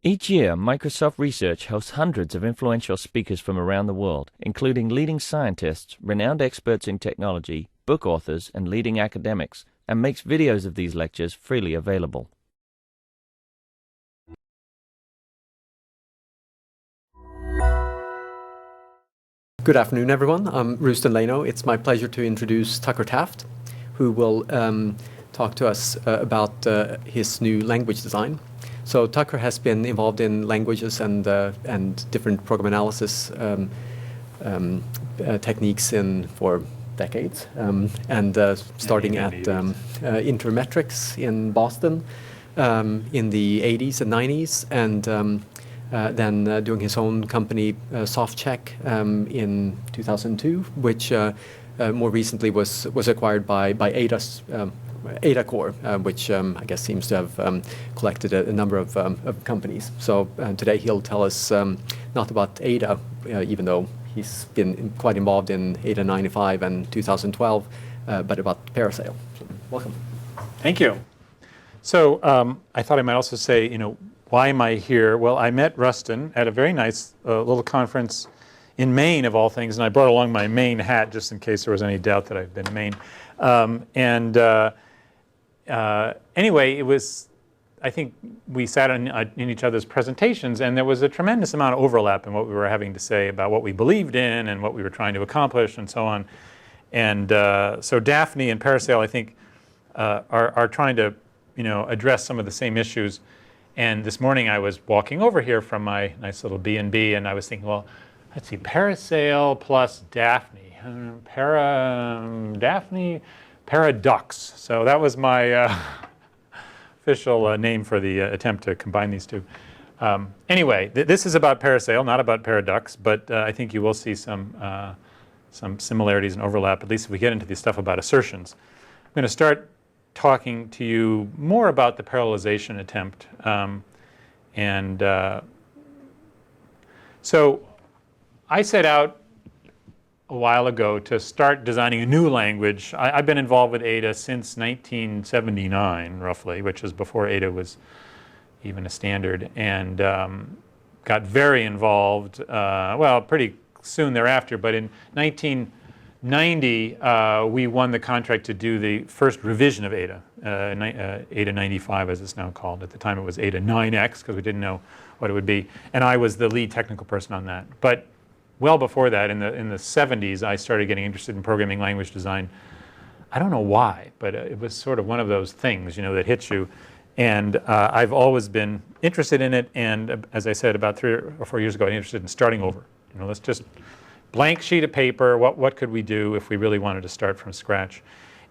Each year, Microsoft Research hosts hundreds of influential speakers from around the world, including leading scientists, renowned experts in technology, book authors, and leading academics, and makes videos of these lectures freely available. Good afternoon, everyone. I'm Rustan Leno. It's my pleasure to introduce Tucker Taft, who will talk to us about his new language design. So Tucker has been involved in languages and different program analysis techniques for decades, starting at Intermetrics in Boston in the 80s and 90s, and then doing his own company, SoftCheck, in 2002, which more recently was acquired by Ada Core, which I guess seems to have collected a number of companies. So today he'll tell us not about Ada, even though he's been quite involved in Ada 95 and 2012, but about Parasail. So, welcome. Thank you. So I thought I might also say, why am I here? Well, I met Rustan at a very nice little conference in Maine, of all things, and I brought along my Maine hat just in case there was any doubt that I've been to Maine. Anyway, it was, I think we sat in each other's presentations, and there was a tremendous amount of overlap in what we were having to say about what we believed in and what we were trying to accomplish and so on. And so Daphne and Parasail, I think, are trying to address some of the same issues. And this morning I was walking over here from my nice little B&B, and I was thinking, well, let's see, Parasail plus Daphne. Daphne Paradox. So that was my official name for the attempt to combine these two. Anyway, this is about Parasail, not about Paradox, but I think you will see some similarities and overlap, at least if we get into the stuff about assertions. I'm going to start talking to you more about the parallelization attempt. So I set out a while ago to start designing a new language. I've been involved with Ada since 1979, roughly, which is before Ada was even a standard, and got very involved, well, pretty soon thereafter, but in 1990, we won the contract to do the first revision of Ada, Ada 95 as it's now called. At the time it was Ada 9X because we didn't know what it would be, and I was the lead technical person on that. But well before that, in the 70s, I started getting interested in programming language design. I don't know why, but it was sort of one of those things, that hits you. And I've always been interested in it, and as I said, about 3 or 4 years ago, I was interested in starting over. Let's just blank sheet of paper, what could we do if we really wanted to start from scratch?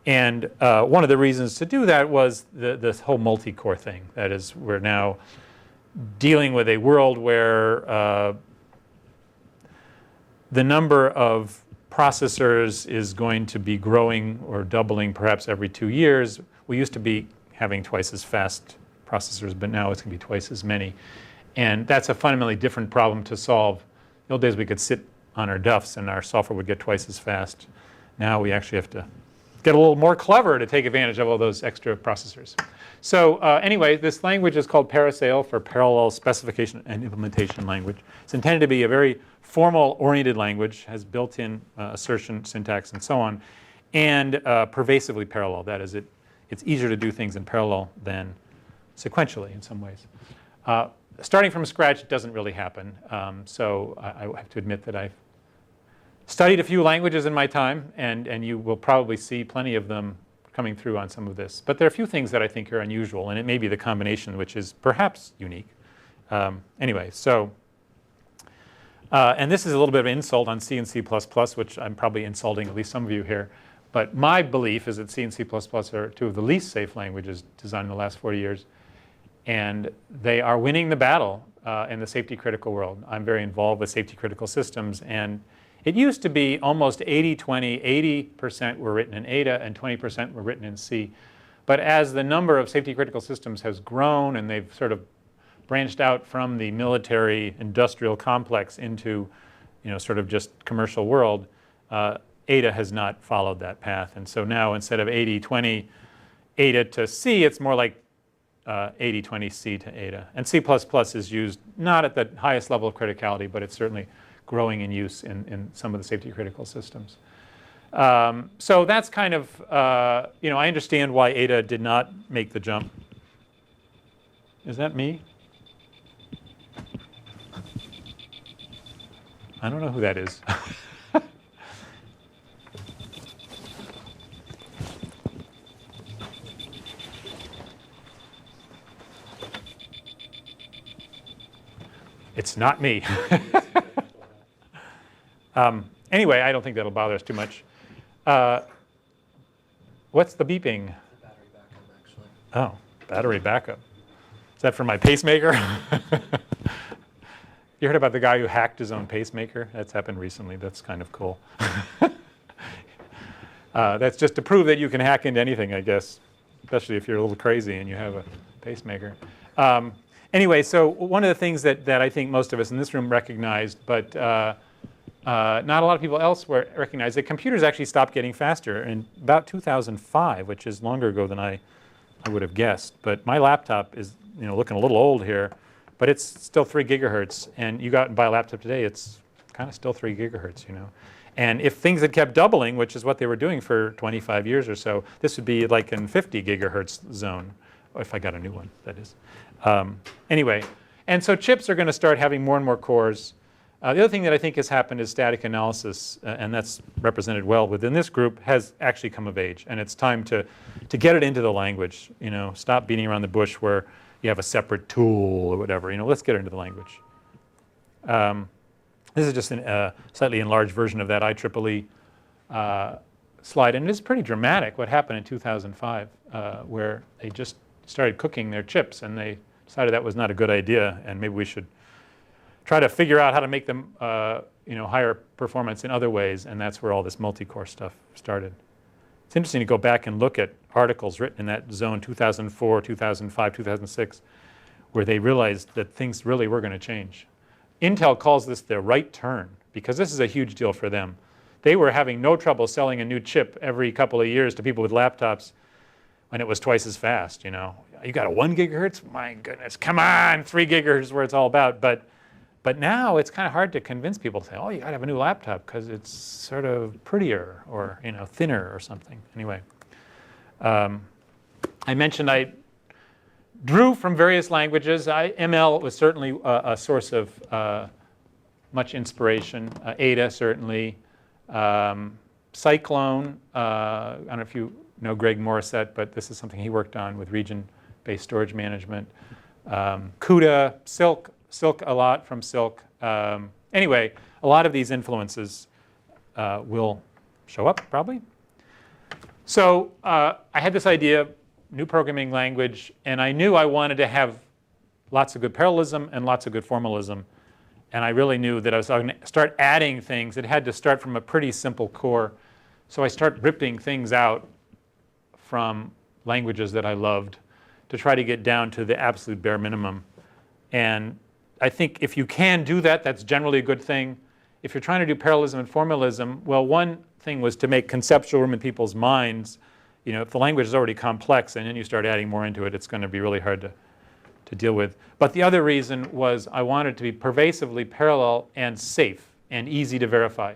And one of the reasons to do that was this whole multi-core thing. That is, we're now dealing with a world where the number of processors is going to be growing or doubling perhaps every 2 years. We used to be having twice as fast processors, but now it's going to be twice as many. And that's a fundamentally different problem to solve. In the old days, we could sit on our duffs and our software would get twice as fast. Now we actually have to get a little more clever to take advantage of all those extra processors. So anyway, this language is called Parasail, for Parallel Specification and Implementation Language. It's intended to be a very formal-oriented language, has built-in assertion, syntax, and so on, and pervasively parallel. That is, it's easier to do things in parallel than sequentially in some ways. Starting from scratch doesn't really happen. So I have to admit that I've studied a few languages in my time, and you will probably see plenty of them coming through on some of this. But there are a few things that I think are unusual, and it may be the combination which is perhaps unique. Anyway, so, and this is a little bit of an insult on C and C++, which I'm probably insulting at least some of you here. But my belief is that C and C++ are two of the least safe languages designed in the last 40 years. And they are winning the battle in the safety critical world. I'm very involved with safety critical systems, and it used to be almost 80-20, 80% were written in Ada and 20% were written in C. But as the number of safety critical systems has grown and they've sort of branched out from the military industrial complex into sort of just commercial world, Ada has not followed that path. And so now instead of 80-20 Ada to C, it's more like 8020C to Ada. And C++ is used not at the highest level of criticality, but it's certainly growing in use in some of the safety critical systems. So that's kind of, I understand why Ada did not make the jump. Is that me? I don't know who that is. It's not me. Anyway, I don't think that'll bother us too much. What's the beeping? Battery backup, actually. Oh, battery backup. Is that for my pacemaker? You heard about the guy who hacked his own pacemaker? That's happened recently. That's kind of cool. That's just to prove that you can hack into anything, I guess, especially if you're a little crazy and you have a pacemaker. Anyway, so one of the things that I think most of us in this room recognized, but not a lot of people elsewhere recognize, that computers actually stopped getting faster in about 2005, which is longer ago than I would have guessed. But my laptop is looking a little old here, but it's still 3 gigahertz. And you go out and buy a laptop today, it's kind of still 3 gigahertz, And if things had kept doubling, which is what they were doing for 25 years or so, this would be like in 50 gigahertz zone, if I got a new one, that is. Anyway, and so chips are going to start having more and more cores. The other thing that I think has happened is static analysis, and that's represented well within this group, has actually come of age. And it's time to get it into the language. Stop beating around the bush where you have a separate tool or whatever. Let's get it into the language. This is just a slightly enlarged version of that IEEE slide. And it is pretty dramatic what happened in 2005, where they just started cooking their chips, and they decided that was not a good idea, and maybe we should try to figure out how to make them higher performance in other ways, and that's where all this multi-core stuff started. It's interesting to go back and look at articles written in that zone 2004, 2005, 2006, where they realized that things really were going to change. Intel calls this their right turn, because this is a huge deal for them. They were having no trouble selling a new chip every couple of years to people with laptops when it was twice as fast. You got a 1 gigahertz? My goodness, come on, 3 gigahertz is where it's all about. But now it's kind of hard to convince people to say, oh, you got to have a new laptop because it's sort of prettier or thinner or something. Anyway, I mentioned I drew from various languages. ML was certainly a source of much inspiration. Ada certainly. Cyclone. I don't know if you know Greg Morissette, but this is something he worked on with region-based storage management. CUDA, Silk a lot from Silk. Anyway, a lot of these influences will show up probably. So I had this idea, new programming language, and I knew I wanted to have lots of good parallelism and lots of good formalism. And I really knew that I was going to start adding things. It had to start from a pretty simple core. So I started ripping things out from languages that I loved to try to get down to the absolute bare minimum. And I think if you can do that, that's generally a good thing. If you're trying to do parallelism and formalism, well, one thing was to make conceptual room in people's minds. If the language is already complex and then you start adding more into it, it's going to be really hard to deal with. But the other reason was I wanted to be pervasively parallel and safe and easy to verify.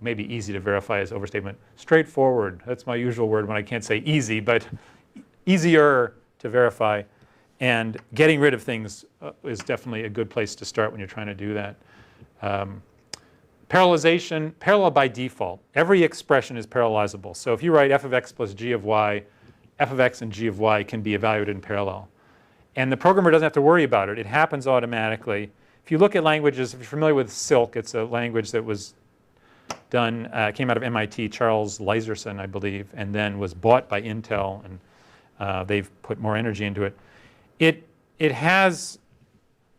Maybe easy to verify is overstatement. Straightforward, that's my usual word when I can't say easy, but easier to verify. And getting rid of things is definitely a good place to start when you're trying to do that. Parallelization, parallel by default. Every expression is parallelizable. So if you write f of x plus g of y, f of x and g of y can be evaluated in parallel. And the programmer doesn't have to worry about it. It happens automatically. If you look at languages, if you're familiar with Silk, it's a language that was done, came out of MIT, Charles Leiserson, I believe, and then was bought by Intel, and they've put more energy into it. It has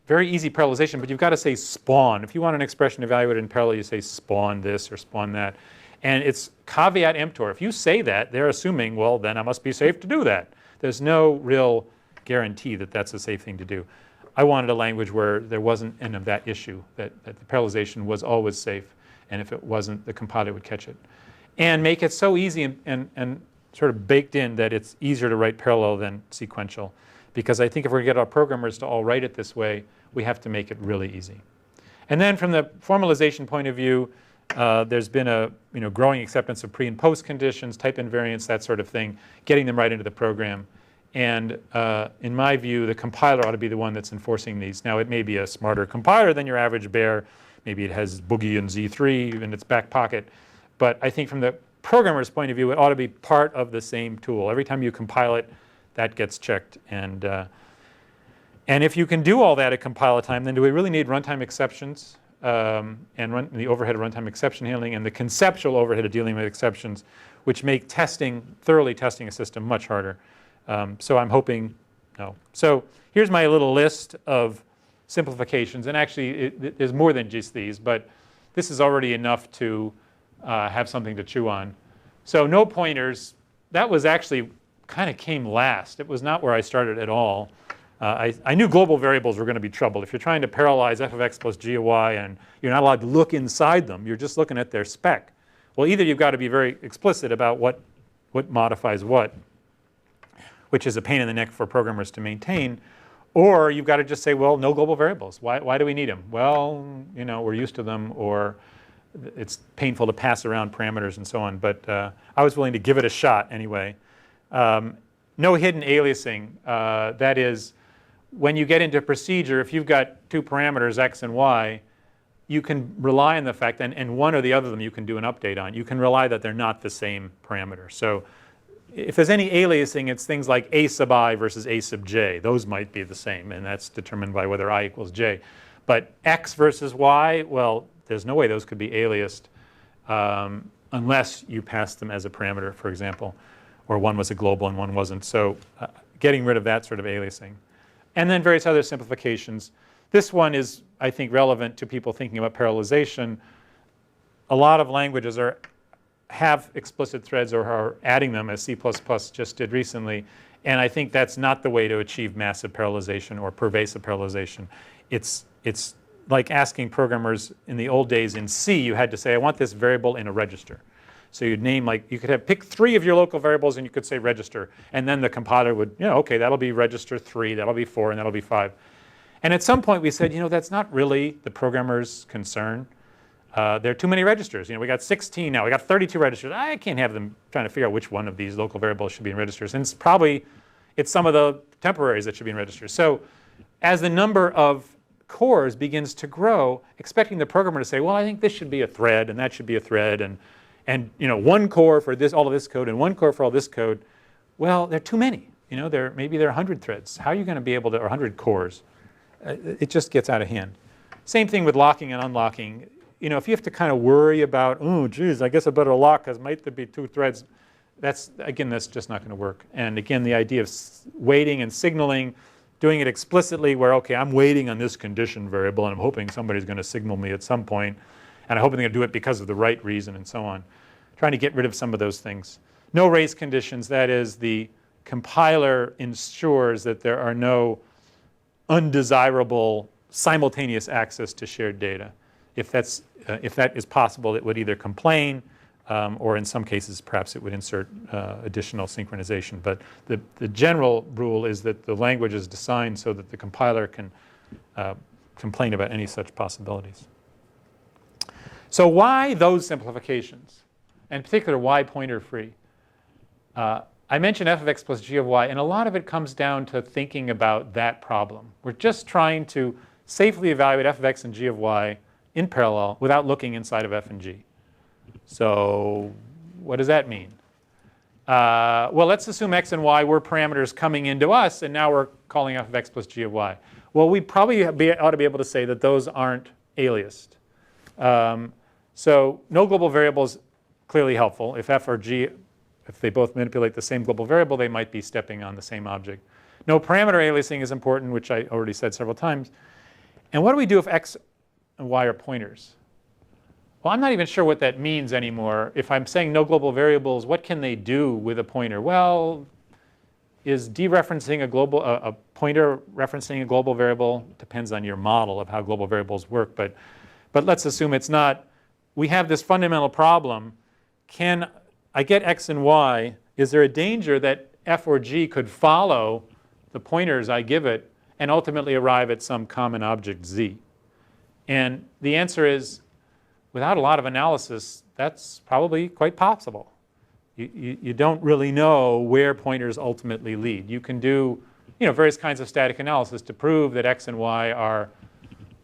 very easy parallelization, but you've got to say spawn. If you want an expression evaluated in parallel, you say spawn this or spawn that. And it's caveat emptor. If you say that, they're assuming, well, then I must be safe to do that. There's no real guarantee that that's a safe thing to do. I wanted a language where there wasn't any of that issue, that the parallelization was always safe, and if it wasn't, the compiler would catch it. And make it so easy and sort of baked in that it's easier to write parallel than sequential. because I think if we're going to get our programmers to all write it this way, we have to make it really easy. And then from the formalization point of view, there's been a growing acceptance of pre and post conditions, type invariants, that sort of thing, getting them right into the program. And in my view, the compiler ought to be the one that's enforcing these. Now, it may be a smarter compiler than your average bear. Maybe it has Boogie and Z3 in its back pocket. But I think from the programmer's point of view, it ought to be part of the same tool. Every time you compile it, that gets checked. And if you can do all that at compile time, then do we really need runtime exceptions and the overhead of runtime exception handling and the conceptual overhead of dealing with exceptions, which make thoroughly testing a system much harder. So I'm hoping no. So here's my little list of simplifications. And actually, there's more than just these, but this is already enough to have something to chew on. So no pointers. That was actually kind of came last. It was not where I started at all. I knew global variables were going to be trouble. If you're trying to parallelize f of x plus g of y and you're not allowed to look inside them, you're just looking at their spec. Well, either you've got to be very explicit about what modifies what, which is a pain in the neck for programmers to maintain, or you've got to just say, well, no global variables. Why do we need them? Well, we're used to them, or it's painful to pass around parameters and so on. But I was willing to give it a shot anyway. No hidden aliasing. That is, when you get into procedure, if you've got two parameters, x and y, you can rely on the fact, and one or the other of them you can do an update on. You can rely that they're not the same parameter. So if there's any aliasing, it's things like a sub I versus a sub j. Those might be the same, and that's determined by whether I equals j. But x versus y, well, there's no way those could be aliased unless you passed them as a parameter, for example, or one was a global and one wasn't. So getting rid of that sort of aliasing. And then various other simplifications. This one is, I think, relevant to people thinking about parallelization. A lot of languages have explicit threads or are adding them, as C++ just did recently. And I think that's not the way to achieve massive parallelization or pervasive parallelization. It's like asking programmers in the old days in C, you had to say, I want this variable in a register. So you'd name, you could pick 3 of your local variables and you could say register. And then the compiler would, okay, that'll be register 3, that'll be 4, and that'll be 5. And at some point we said, that's not really the programmer's concern. There are too many registers. We got 16 now. We got 32 registers. I can't have them trying to figure out which one of these local variables should be in registers. And it's some of the temporaries that should be in registers. So as the number of cores begins to grow, expecting the programmer to say, well, I think this should be a thread and that should be a thread and one core for all of this code and one core for all this code. Well, there are too many. Maybe there are 100 threads. How are you going to be able to, or 100 cores? It just gets out of hand. Same thing with locking and unlocking. If you have to kind of worry about, oh, geez, I guess I better lock because might there be 2 threads. That's just not going to work. And again, the idea of waiting and signaling, doing it explicitly where, okay, I'm waiting on this condition variable and I'm hoping somebody's going to signal me at some point, and I hope they're going to do it because of the right reason and so on. Trying to get rid of some of those things. No race conditions, that is, the compiler ensures that there are no undesirable simultaneous access to shared data. If that is possible, it would either complain or in some cases perhaps it would insert additional synchronization. But the general rule is that the language is designed so that the compiler can complain about any such possibilities. So why those simplifications? And in particular, why pointer free? I mentioned f of x plus g of y, and a lot of it comes down to thinking about that problem. We're just trying to safely evaluate f of x and g of y in parallel without looking inside of f and g. So what does that mean? Well, let's assume x and y were parameters coming into us, and now we're calling f of x plus g of y. Well, we probably ought to be able to say that those aren't aliased. So no global variables clearly helpful. If f or g, if they both manipulate the same global variable, they might be stepping on the same object. No parameter aliasing is important, which I already said several times. And what do we do if x and y are pointers? Well, I'm not even sure what that means anymore. If I'm saying no global variables, what can they do with a pointer? Well, is dereferencing a pointer referencing a global variable? Depends on your model of how global variables work. But let's assume it's not. We have this fundamental problem. Can I get x and y? Is there a danger that f or g could follow the pointers I give it and ultimately arrive at some common object z? And the answer is, without a lot of analysis, that's probably quite possible. You don't really know where pointers ultimately lead. You can do various kinds of static analysis to prove that x and y are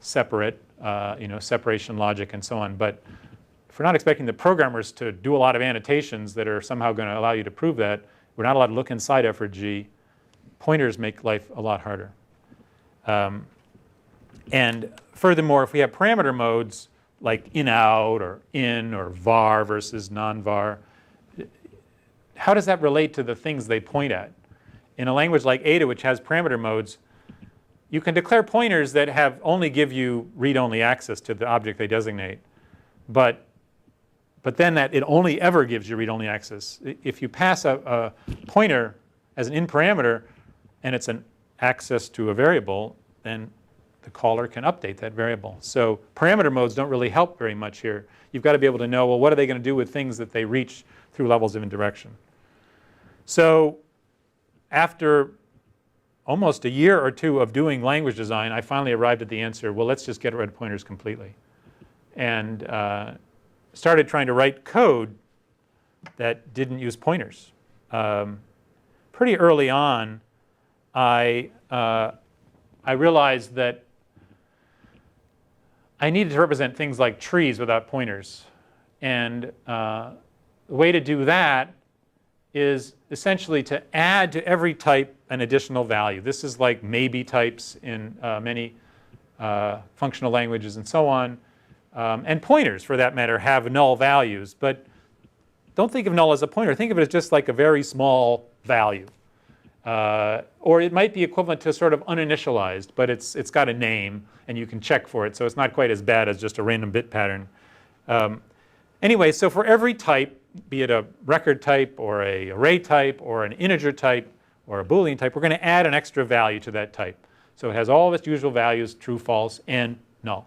separate, separation logic and so on. But if we're not expecting the programmers to do a lot of annotations that are somehow going to allow you to prove that, we're not allowed to look inside f or g. Pointers make life a lot harder. And furthermore, if we have parameter modes like in-out or in or var versus non-var, how does that relate to the things they point at? In a language like Ada, which has parameter modes, you can declare pointers that only give you read-only access to the object they designate. But then that it only ever gives you read-only access. If you pass a pointer as an in parameter and it's an access to a variable, then the caller can update that variable. So parameter modes don't really help very much here. You've got to be able to know, well, what are they going to do with things that they reach through levels of indirection? So after almost a year or two of doing language design, I finally arrived at the answer, well, let's just get rid of pointers completely. And started trying to write code that didn't use pointers. Pretty early on, I realized that I needed to represent things like trees without pointers. And the way to do that is essentially to add to every type an additional value. This is like maybe types in many functional languages and so on. And pointers, for that matter, have null values. But don't think of null as a pointer. Think of it as just like a very small value. Or it might be equivalent to sort of uninitialized, but it's got a name, and you can check for it. So it's not quite as bad as just a random bit pattern. Anyway, so for every type, be it a record type or an array type or an integer type or a Boolean type, we're going to add an extra value to that type. So it has all of its usual values, true, false, and null.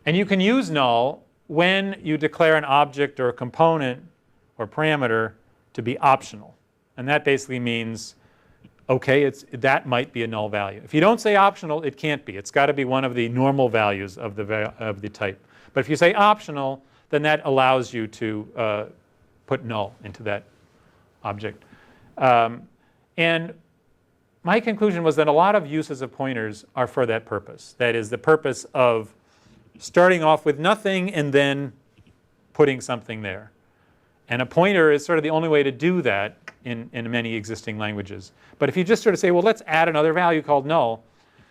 And you can use null when you declare an object or a component or parameter to be optional. And that basically means, okay, that might be a null value. If you don't say optional, it can't be. It's got to be one of the normal values of the type. But if you say optional, then that allows you to put null into that object. And my conclusion was that a lot of uses of pointers are for that purpose. That is, the purpose of starting off with nothing and then putting something there. And a pointer is sort of the only way to do that in many existing languages. But if you just sort of say, well, let's add another value called null,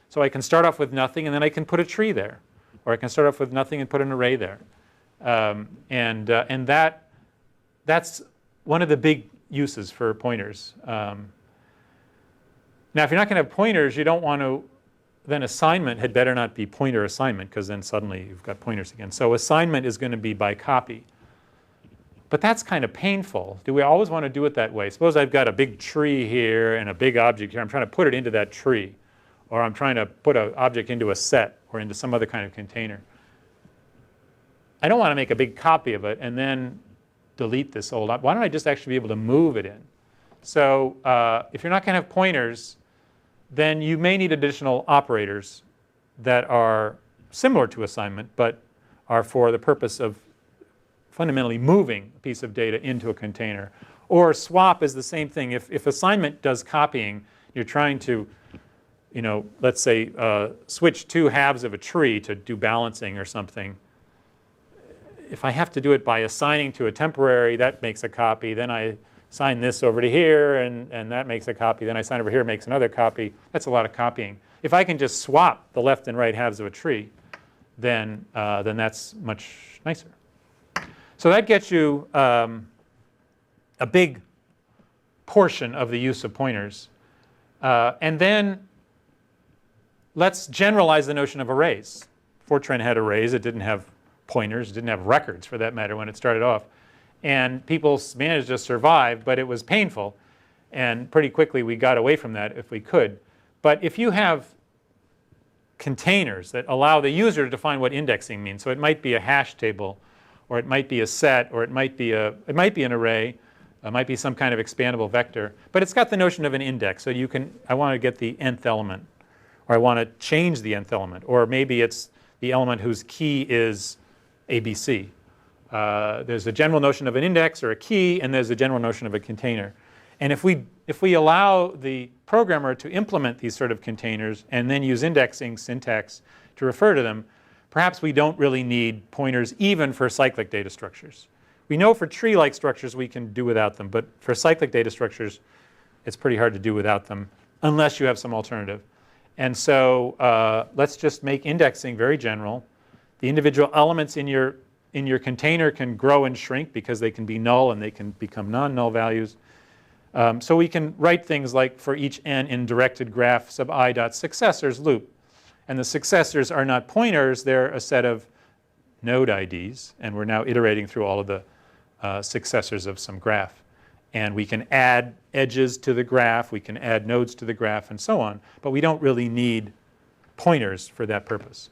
so I can start off with nothing and then I can put a tree there. Or I can start off with nothing and put an array there. And that's one of the big uses for pointers. Now, if you're not going to have pointers, you don't want to, then assignment had better not be pointer assignment, because then suddenly you've got pointers again. So assignment is going to be by copy. But that's kind of painful. Do we always want to do it that way? Suppose I've got a big tree here and a big object here. I'm trying to put it into that tree. Or I'm trying to put an object into a set or into some other kind of container. I don't want to make a big copy of it and then delete this old object. Why don't I just actually be able to move it in? So if you're not going to have pointers, then you may need additional operators that are similar to assignment, but are for the purpose of fundamentally moving a piece of data into a container. Or swap is the same thing. If assignment does copying, you're trying to, let's say, switch two halves of a tree to do balancing or something. If I have to do it by assigning to a temporary, that makes a copy. Then I assign this over to here, and that makes a copy. Then I assign over here, makes another copy. That's a lot of copying. If I can just swap the left and right halves of a tree, then that's much nicer. So that gets you a big portion of the use of pointers. And then let's generalize the notion of arrays. Fortran had arrays. It didn't have pointers. It didn't have records, for that matter, when it started off. And people managed to survive, but it was painful. And pretty quickly we got away from that if we could. But if you have containers that allow the user to define what indexing means, so it might be a hash table, or it might be a set, or it might be an array, It might be some kind of expandable vector, but it's got the notion of an index. So I want to get the nth element, or I want to change the nth element, or maybe it's the element whose key is ABC. There's a general notion of an index or a key, and there's a general notion of a container. And if we allow the programmer to implement these sort of containers and then use indexing syntax to refer to them, perhaps we don't really need pointers even for cyclic data structures. We know for tree-like structures we can do without them, but for cyclic data structures it's pretty hard to do without them unless you have some alternative. And so let's just make indexing very general. The individual elements in your container can grow and shrink because they can be null and they can become non-null values. So we can write things like for each n in directed graph sub I dot successors loop. And the successors are not pointers, they're a set of node IDs. And we're now iterating through all of the successors of some graph. And we can add edges to the graph, we can add nodes to the graph, and so on. But we don't really need pointers for that purpose.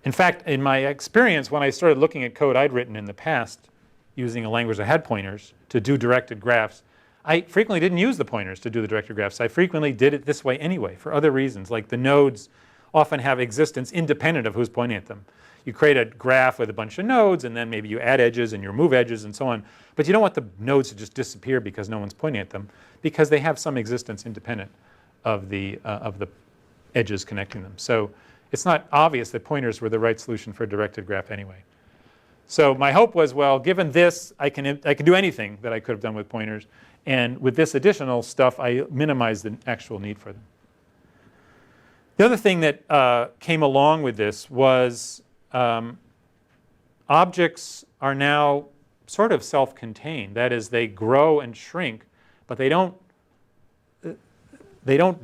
In fact, in my experience, when I started looking at code I'd written in the past using a language that had pointers to do directed graphs, I frequently didn't use the pointers to do the directed graphs. I frequently did it this way anyway for other reasons, like the nodes often have existence independent of who's pointing at them. You create a graph with a bunch of nodes, and then maybe you add edges and you remove edges and so on. But you don't want the nodes to just disappear because no one's pointing at them, because they have some existence independent of the edges connecting them. So it's not obvious that pointers were the right solution for a directed graph anyway. So my hope was, well, given this, I can do anything that I could have done with pointers. And with this additional stuff, I minimized the actual need for them. The other thing that came along with this was objects are now sort of self-contained. That is, they grow and shrink, but they don't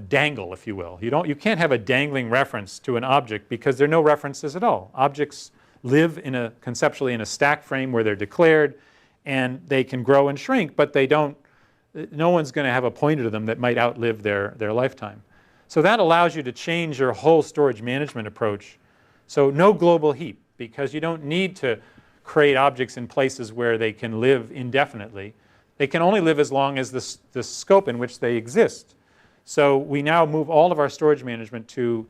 dangle, if you will. You can't have a dangling reference to an object because there are no references at all. Objects live conceptually in a stack frame where they're declared, and they can grow and shrink, but no one's going to have a pointer to them that might outlive their lifetime. So that allows you to change your whole storage management approach. So no global heap, because you don't need to create objects in places where they can live indefinitely. They can only live as long as the scope in which they exist. So we now move all of our storage management to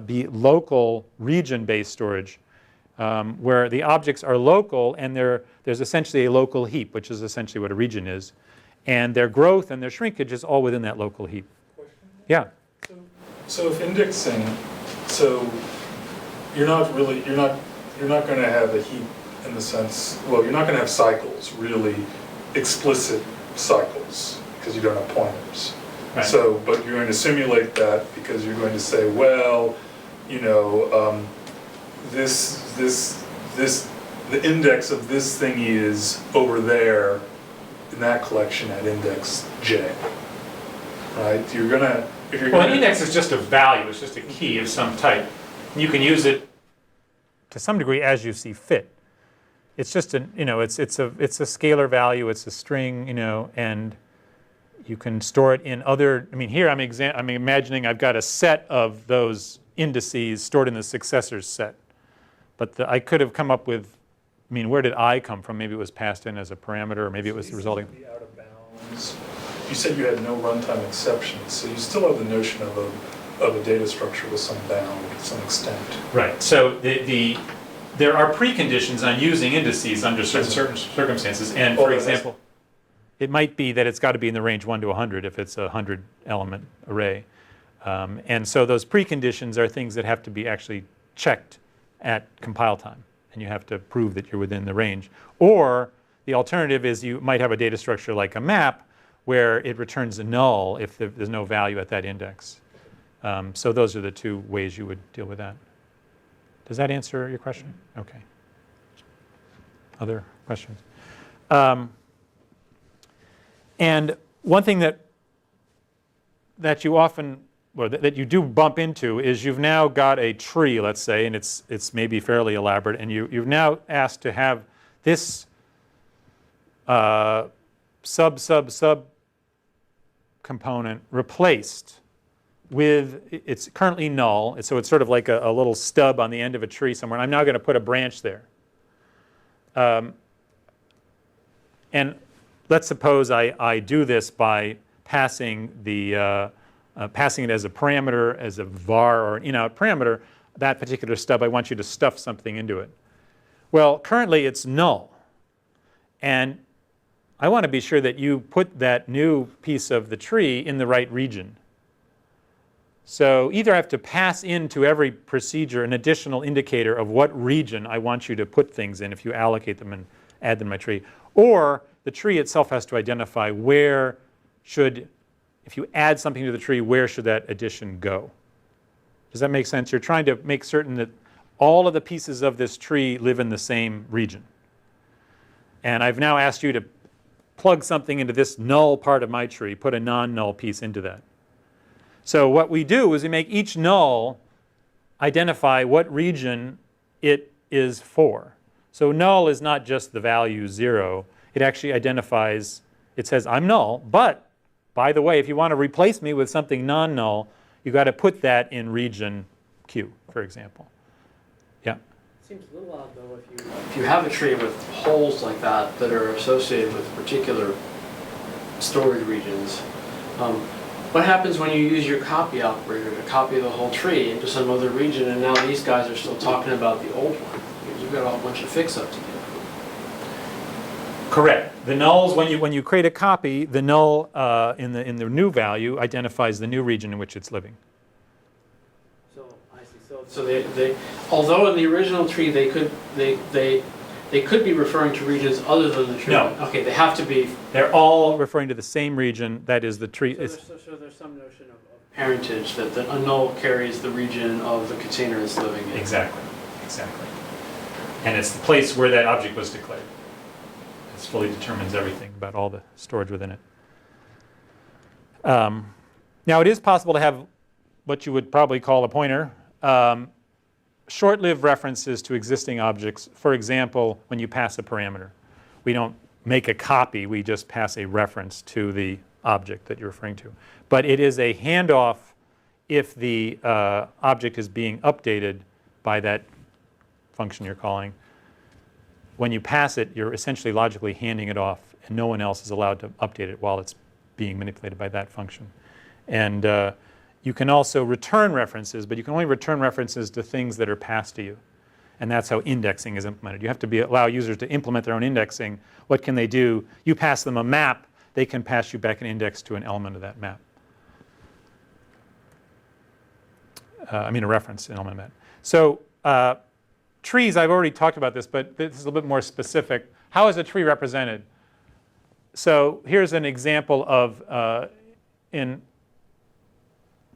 be local region-based storage, where the objects are local and there's essentially a local heap, which is essentially what a region is. And their growth and their shrinkage is all within that local heap. Question? Yeah. So if indexing, so you're not going to have a heap in the sense, well, you're not going to have cycles, really explicit cycles, because you don't have pointers. Right. So, but you're going to simulate that because you're going to say, well, the index of this thing is over there in that collection at index J, right? An index is just a value. It's just a key of some type. You can use it to some degree as you see fit. It's just it's a scalar value. It's a string, and you can store it in other. I mean, here I'm imagining I've got a set of those indices stored in the successors set, but I could have come up with. I mean, where did I come from? Maybe it was passed in as a parameter, or maybe it was the resulting. Be out of bounds. You said you had no runtime exceptions, so you still have the notion of a data structure with some bound, to some extent. Right. So there are preconditions on using indices under certain circumstances, and for example, it might be that it's got to be in the range 1 to 100 if it's a 100-element array, and so those preconditions are things that have to be actually checked at compile time. And you have to prove that you're within the range. Or the alternative is you might have a data structure like a map where it returns a null if there's no value at that index. So those are the two ways you would deal with that. Does that answer your question? Okay. Other questions? And one thing that you often or that you do bump into is you've now got a tree, let's say, and it's maybe fairly elaborate, and you've now asked to have this sub component replaced with, it's currently null, so it's sort of like a little stub on the end of a tree somewhere, and I'm now going to put a branch there. And let's suppose I do this by passing passing it as a parameter, as a var or an in-out parameter, that particular stub, I want you to stuff something into it. Well, currently it's null. And I want to be sure that you put that new piece of the tree in the right region. So either I have to pass into every procedure an additional indicator of what region I want you to put things in if you allocate them and add them to my tree, or the tree itself has to identify where should, if you add something to the tree, where should that addition go? Does that make sense? You're trying to make certain that all of the pieces of this tree live in the same region. And I've now asked you to plug something into this null part of my tree, put a non-null piece into that. So what we do is we make each null identify what region it is for. So null is not just the value 0. It actually identifies, it says I'm null, but by the way, if you want to replace me with something non-null, you've got to put that in region Q, for example. Yeah? Seems a little odd, though, if you have a tree with holes like that that are associated with particular storage regions. What happens when you use your copy operator to copy the whole tree into some other region, and now these guys are still talking about the old one? You've got a whole bunch of fix-up to do. Correct. The nulls, when you create a copy, the null in the new value identifies the new region in which it's living. So I see. So they although in the original tree they could be referring to regions other than the tree. No. Okay, they have to be. They're all referring to the same region. That is the tree. So there's some notion of parentage that a null carries the region of the container it's living in. Exactly. And it's the place where that object was declared. This fully determines everything about all the storage within it. Now it is possible to have what you would probably call a pointer. Short-lived references to existing objects. For example, when you pass a parameter. We don't make a copy, we just pass a reference to the object that you're referring to. But it is a handoff if the object is being updated by that function you're calling. When you pass it, you're essentially logically handing it off, and no one else is allowed to update it while it's being manipulated by that function. And you can also return references, but you can only return references to things that are passed to you. And that's how indexing is implemented. You have to allow users to implement their own indexing. What can they do? You pass them a map, they can pass you back an index to an element of that map. A reference, an element of that. So trees, I've already talked about this, but this is a little bit more specific. How is a tree represented? So here's an example of, in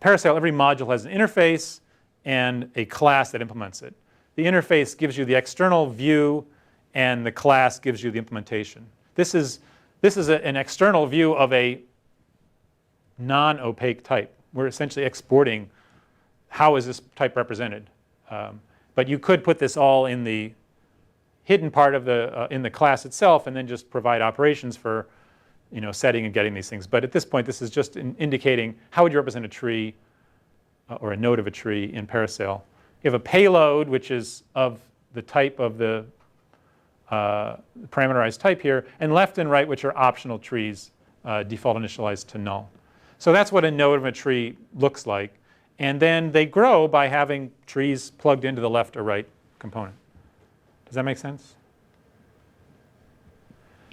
Parasail, every module has an interface and a class that implements it. The interface gives you the external view, and the class gives you the implementation. This is an external view of a non-opaque type. We're essentially exporting how is this type represented. But you could put this all in the hidden part of in the class itself, and then just provide operations for setting and getting these things. But at this point, this is just indicating how would you represent a tree or a node of a tree in Parasail. You have a payload, which is of the type of the parameterized type here, and left and right, which are optional trees, default initialized to null. So that's what a node of a tree looks like. And then they grow by having trees plugged into the left or right component. Does that make sense?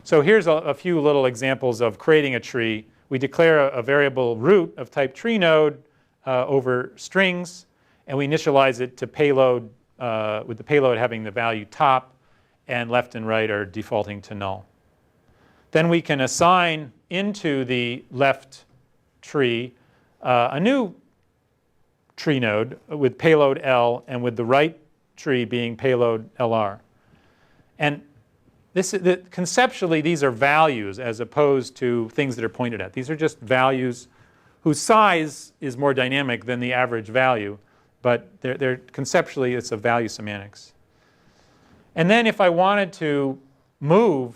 So here's a few little examples of creating a tree. We declare a variable root of type tree node over strings, and we initialize it to payload, with the payload having the value top, and left and right are defaulting to null. Then we can assign into the left tree a new tree node with payload L, and with the right tree being payload LR. And conceptually, these are values as opposed to things that are pointed at. These are just values whose size is more dynamic than the average value, but conceptually it's a value semantics. And then if I wanted to move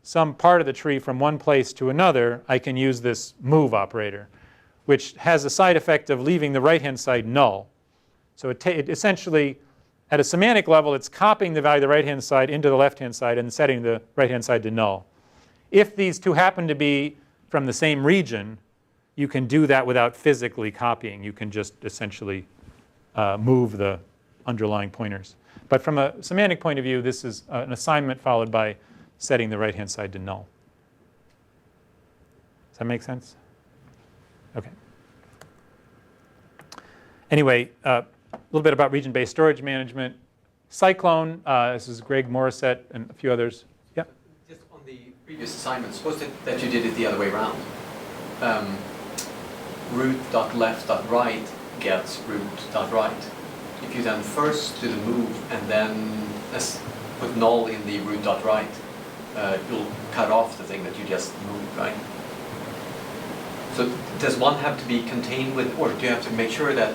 some part of the tree from one place to another, I can use this move operator, which has a side effect of leaving the right-hand side null. So it essentially, at a semantic level, it's copying the value of the right-hand side into the left-hand side and setting the right-hand side to null. If these two happen to be from the same region, you can do that without physically copying. You can just essentially move the underlying pointers. But from a semantic point of view, this is an assignment followed by setting the right-hand side to null. Does that make sense? OK. Anyway, a little bit about region-based storage management. Cyclone, this is Greg Morissette and a few others. Yeah? Just on the previous assignment, suppose that you did it the other way around. Root.left.right gets root.right. If you then first do the move and then put null in the root.right, you'll cut off the thing that you just moved, right? So does one have to be contained with, or do you have to make sure that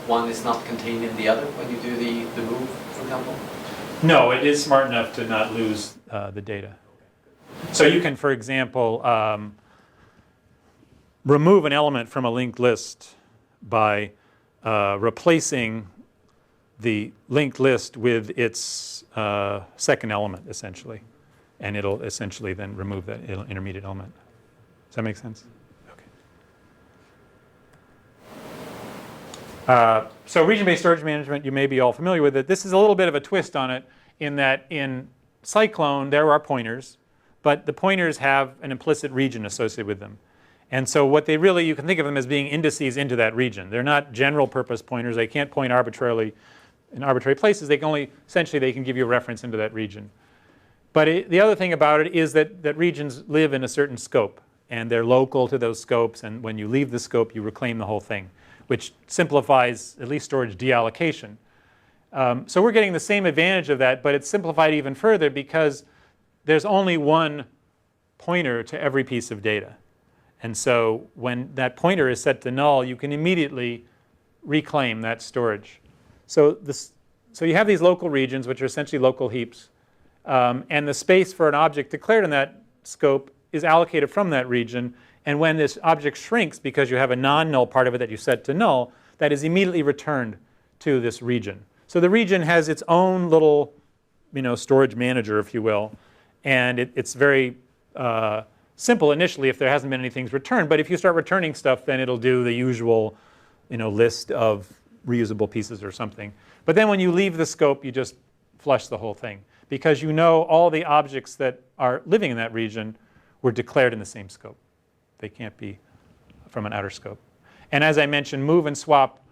one is not contained in the other when you do the move, for example? No, it is smart enough to not lose the data. So you can, for example, remove an element from a linked list by replacing the linked list with its second element, essentially. And it'll essentially then remove that intermediate element. Does that make sense? Okay. So region-based storage management, you may be all familiar with it. This is a little bit of a twist on it in that in Cyclone, there are pointers, but the pointers have an implicit region associated with them. And so what they really, you can think of them as being indices into that region. They're not general purpose pointers. They can't point arbitrarily in arbitrary places. They can only, essentially, they can give you a reference into that region. But the other thing about it is that regions live in a certain scope, and they're local to those scopes, and when you leave the scope, you reclaim the whole thing, which simplifies at least storage deallocation. So we're getting the same advantage of that, but it's simplified even further because there's only one pointer to every piece of data. And so when that pointer is set to null, you can immediately reclaim that storage. So you have these local regions, which are essentially local heaps. And the space for an object declared in that scope is allocated from that region. And when this object shrinks because you have a non-null part of it that you set to null, that is immediately returned to this region. So the region has its own little storage manager, if you will. And it's very simple initially if there hasn't been any things returned. But if you start returning stuff, then it'll do the usual list of reusable pieces or something. But then when you leave the scope, you just flush the whole thing. Because all the objects that are living in that region were declared in the same scope. They can't be from an outer scope. And as I mentioned, move and swap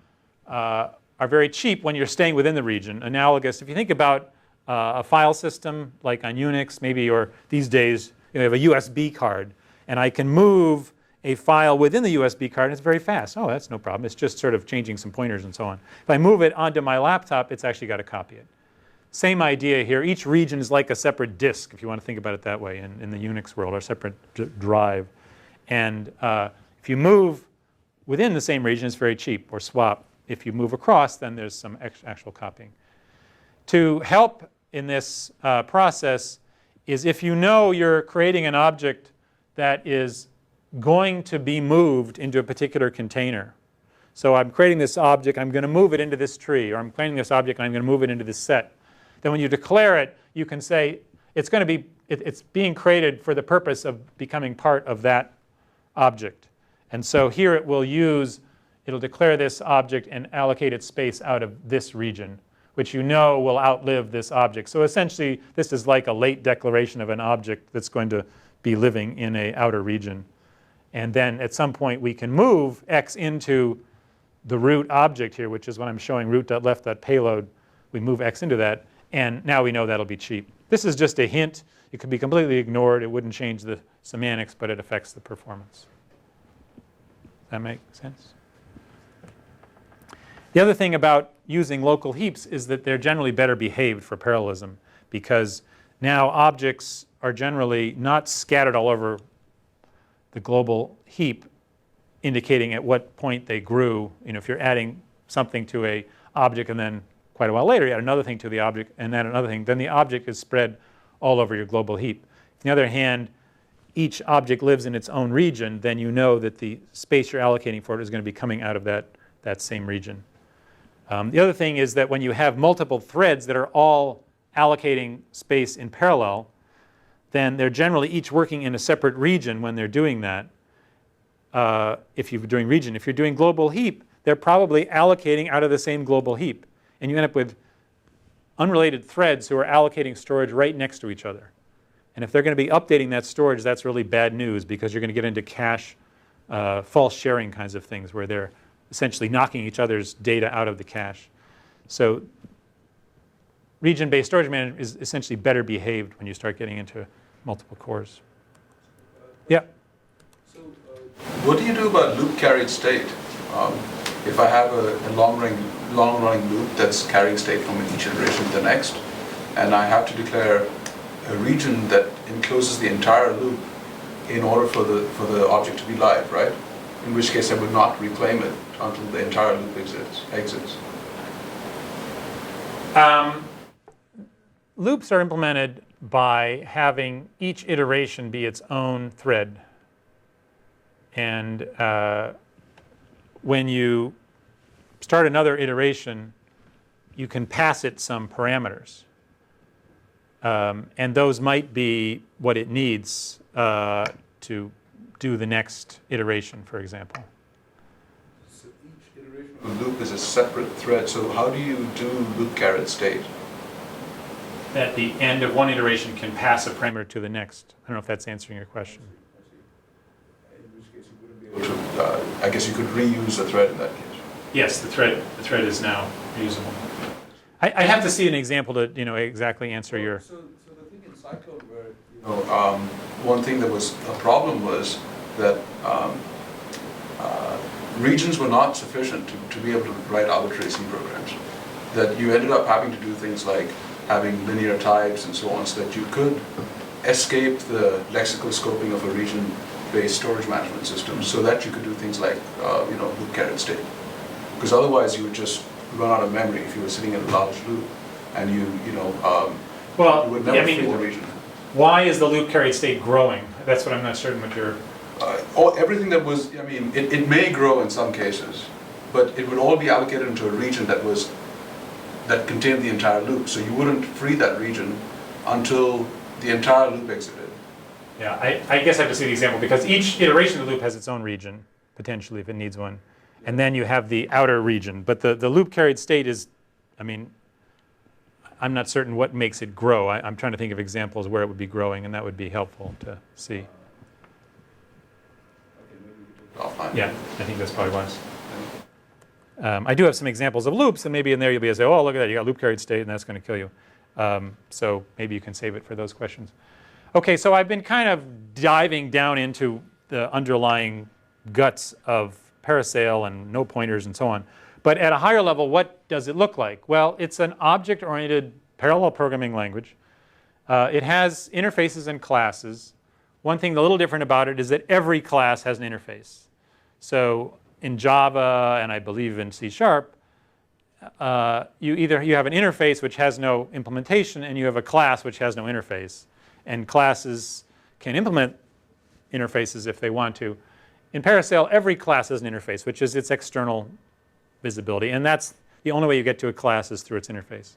are very cheap when you're staying within the region. Analogous, if you think about a file system like on Unix, maybe, or these days, you have a USB card, and I can move a file within the USB card, and it's very fast. Oh, that's no problem. It's just sort of changing some pointers and so on. If I move it onto my laptop, it's actually got to copy it. Same idea here. Each region is like a separate disk, if you want to think about it that way, in the Unix world, or a separate drive. And if you move within the same region, it's very cheap, or swap. If you move across, then there's some actual copying. To help in this process is if you know you're creating an object that is going to be moved into a particular container. So I'm creating this object, I'm going to move it into this tree, or I'm creating this object and I'm going to move it into this set. Then when you declare it, you can say it's being created for the purpose of becoming part of that object. And so here it'll declare this object and allocate its space out of this region, which will outlive this object. So essentially, this is like a late declaration of an object that's going to be living in an outer region. And then at some point, we can move X into the root object here, which is what I'm showing, root.left.payload. We move X into that. And now we know that'll be cheap. This is just a hint. It could be completely ignored. It wouldn't change the semantics, but it affects the performance. Does that make sense? The other thing about using local heaps is that they're generally better behaved for parallelism, because now objects are generally not scattered all over the global heap, indicating at what point they grew. If you're adding something to an object and then quite a while later, you add another thing to the object, and then another thing. Then the object is spread all over your global heap. On the other hand, each object lives in its own region. Then you know that the space you're allocating for it is going to be coming out of that same region. The other thing is that when you have multiple threads that are all allocating space in parallel, then they're generally each working in a separate region when they're doing that. If you're doing region, if you're doing global heap, they're probably allocating out of the same global heap. And you end up with unrelated threads who are allocating storage right next to each other. And if they're going to be updating that storage, that's really bad news, because you're going to get into cache false sharing kinds of things where they're essentially knocking each other's data out of the cache. So region-based storage management is essentially better behaved when you start getting into multiple cores. Yeah? So what do you do about loop carried state? If I have a long-running loop that's carrying state from each iteration to the next, and I have to declare a region that encloses the entire loop in order for the object to be live, right? In which case I would not reclaim it until the entire loop exits. Loops are implemented by having each iteration be its own thread. And when you start another iteration, you can pass it some parameters. And those might be what it needs to do the next iteration, for example. So each iteration of the loop is a separate thread. So how do you do loop carried state? At the end of one iteration can pass a parameter to the next. I don't know if that's answering your question. In which case you wouldn't be able to, I guess you could reuse a thread in that case. Yes, the thread is now reusable. I have to see an example to exactly answer your. So the thing in Cyclone where one thing that was a problem was that regions were not sufficient to be able to write arbitrary C programs. That you ended up having to do things like having linear types and so on, so that you could escape the lexical scoping of a region-based storage management system, so that you could do things like loop carried state. Because otherwise you would just run out of memory if you were sitting in a large loop, and you would never free the region. Why is the loop carried state growing? That's what I'm not certain what you're. Everything that was, it may grow in some cases, but it would all be allocated into a region that contained the entire loop. So you wouldn't free that region until the entire loop exited. Yeah, I guess I have to see the example, because each iteration of the loop has its own region, potentially, if it needs one. And then you have the outer region. But the loop carried state is, I'm not certain what makes it grow. I'm trying to think of examples where it would be growing, and that would be helpful to see. Yeah, I think that's probably wise. I do have some examples of loops, and maybe in there you'll be able to say, oh, look at that, you got loop carried state, and that's going to kill you. So maybe you can save it for those questions. Okay, so I've been kind of diving down into the underlying guts of Parasail and no pointers and so on. But at a higher level, what does it look like? Well, it's an object-oriented parallel programming language. It has interfaces and classes. One thing a little different about it is that every class has an interface. So in Java, and I believe in C#, you have an interface which has no implementation, and you have a class which has no interface. And classes can implement interfaces if they want to. In Parasail, every class has an interface, which is its external visibility. And that's the only way you get to a class is through its interface.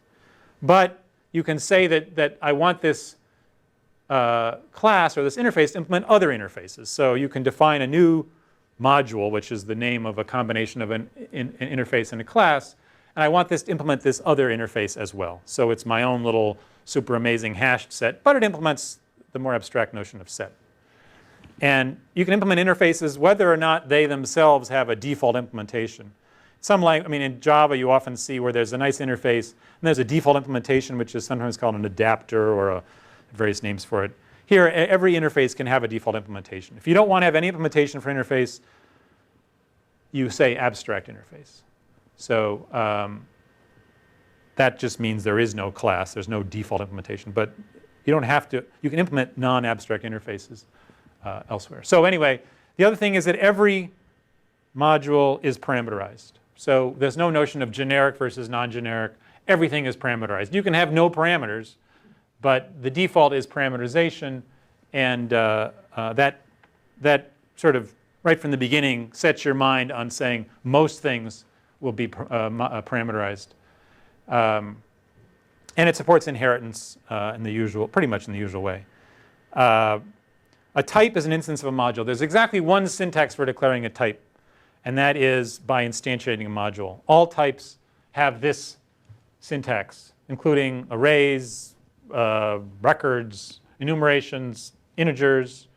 But you can say that I want this class or this interface to implement other interfaces. So you can define a new module, which is the name of a combination of an interface and a class. And I want this to implement this other interface as well. So it's my own little super amazing hashed set, but it implements the more abstract notion of set. And you can implement interfaces whether or not they themselves have a default implementation. In Java, you often see where there's a nice interface, and there's a default implementation, which is sometimes called an adapter or various names for it. Here, every interface can have a default implementation. If you don't want to have any implementation for interface, you say abstract interface. So that just means there is no class. There's no default implementation. But you don't have to. You can implement non-abstract interfaces elsewhere. So anyway, the other thing is that every module is parameterized. So there's no notion of generic versus non-generic. Everything is parameterized. You can have no parameters, but the default is parameterization, and that sort of right from the beginning sets your mind on saying most things will be parameterized. And it supports inheritance pretty much in the usual way. A type is an instance of a module. There's exactly one syntax for declaring a type, and that is by instantiating a module. All types have this syntax, including arrays, records, enumerations, integers.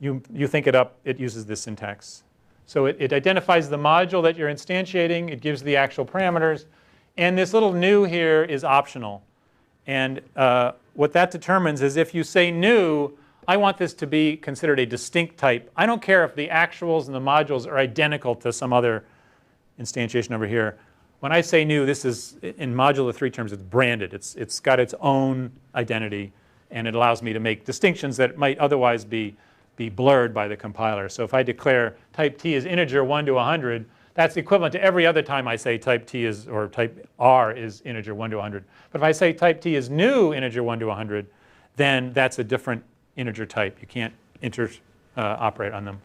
You think it up, it uses this syntax. So it identifies the module that you're instantiating. It gives the actual parameters. And this little new here is optional. And what that determines is if you say new, I want this to be considered a distinct type. I don't care if the actuals and the modules are identical to some other instantiation over here. When I say new, this is, in module of 3 terms, it's branded. It's got its own identity, and it allows me to make distinctions that might otherwise be blurred by the compiler. So if I declare type T is integer 1 to 100, that's equivalent to every other time I say type T is, or type R is integer 1 to 100. But if I say type T is new integer 1 to 100, then that's a different integer type. You can't operate on them